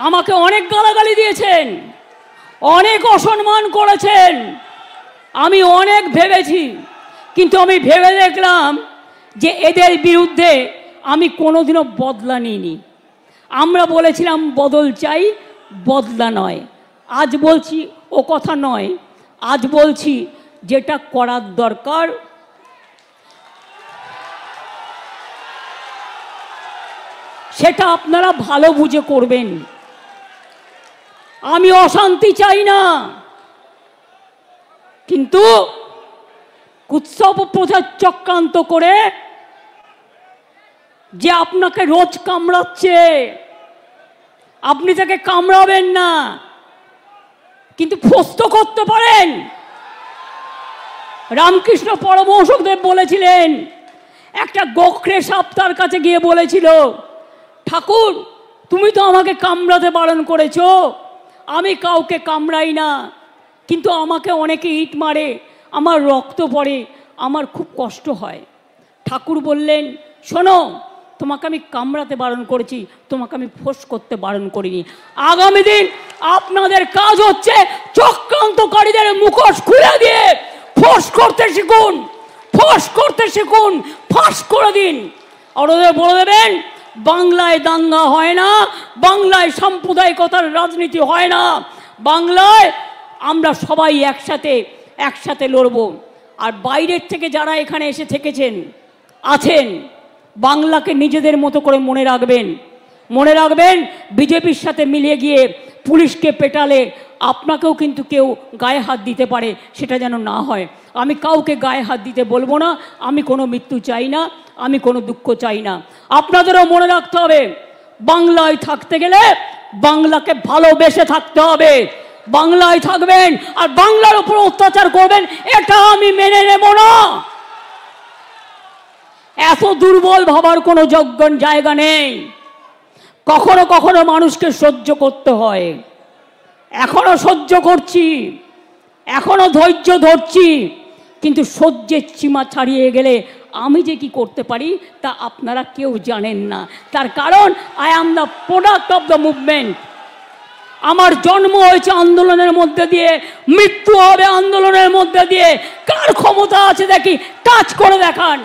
আমাকে অনেক গালাগালি দিয়েছেন, অনেক অসম্মান করেছেন, আমি অনেক ভেবেছি, কিন্তু আমি ভেবে দেখলাম যে এদের বিরুদ্ধে আমি কোনোদিনও বদলা নিইনি। আমরা বলেছিলাম বদল চাই, বদলা নয়। আজ বলছি ও কথা নয়, আজ বলছি যেটা করার দরকার সেটা আপনারা ভালো বুঝে করবেন। আমি অশান্তি চাই না, কিন্তু উৎসব প্রচার চক্রান্ত করে যে আপনাকে রোজ কামড়াচ্ছে, আপনি তাকে কামড়াবেন না, কিন্তু ফস্ত করতে পারেন। রামকৃষ্ণ পরমহংসদেব বলেছিলেন, একটা গোখরে সাপ তার কাছে গিয়ে বলেছিল, ঠাকুর তুমি তো আমাকে কামড়াতে বারণ করেছো, আমি কাউকে কামড়াই না, কিন্তু আমাকে অনেকে ইট মারে, আমার রক্ত পড়ে, আমার খুব কষ্ট হয়। ঠাকুর বললেন, শোনো, তোমাকে আমি কামড়াতে বারণ করেছি, তোমাকে আমি ফোঁস করতে বারণ করিনি। আগামী দিন আপনাদের কাজ হচ্ছে চক্রান্তকারীদের মুখোশ খুলে দিয়ে ফোঁস করতে শিখুন, ফোঁস করতে শিখুন, ফাঁস করে দিন। আর ওদের বলে দেবেন, বাংলায় দাঙ্গা হয় না, বাংলায় সাম্প্রদায়িকতার রাজনীতি হয় না, বাংলায় আমরা সবাই একসাথে লড়ব। আর বাইরের থেকে যারা এখানে এসে থেকেছেন আছেন, বাংলাকে নিজেদের মতো করে মনে রাখবেন। বিজেপির সাথে মিলিয়ে গিয়ে পুলিশকে পেটালে আপনাকেও কিন্তু কেউ গায়ে হাত দিতে পারে, সেটা যেন না হয়। আমি কাউকে গায়ে হাত দিতে বলবো না, আমি কোনো মৃত্যু চাই না, আমি কোনো দুঃখ চাই না। আপনাদেরও মনে রাখতে হবে, বাংলায় থাকতে গেলে বাংলাকে ভালোবেসে থাকতে হবে। বাংলায় থাকবেন আর বাংলার উপর অত্যাচার করবেন, এটা আমি মেনে নেব না। এত দুর্বল ভাবার কোনো জায়গা নেই। কখনো কখনো মানুষকে সহ্য করতে হয়, এখনো সহ্য করছি, এখনো ধৈর্য ধরছি, কিন্তু সহ্যের সীমা ছাড়িয়ে গেলে আমি যে কি করতে পারি তা আপনারা কেউ জানেন না। তার কারণ I am the product of the movement. আমার জন্ম হয়েছে আন্দোলনের মধ্যে দিয়ে, মৃত্যু হবে আন্দোলনের মধ্যে দিয়ে। কার ক্ষমতা আছে দেখি, টাচ করে দেখান।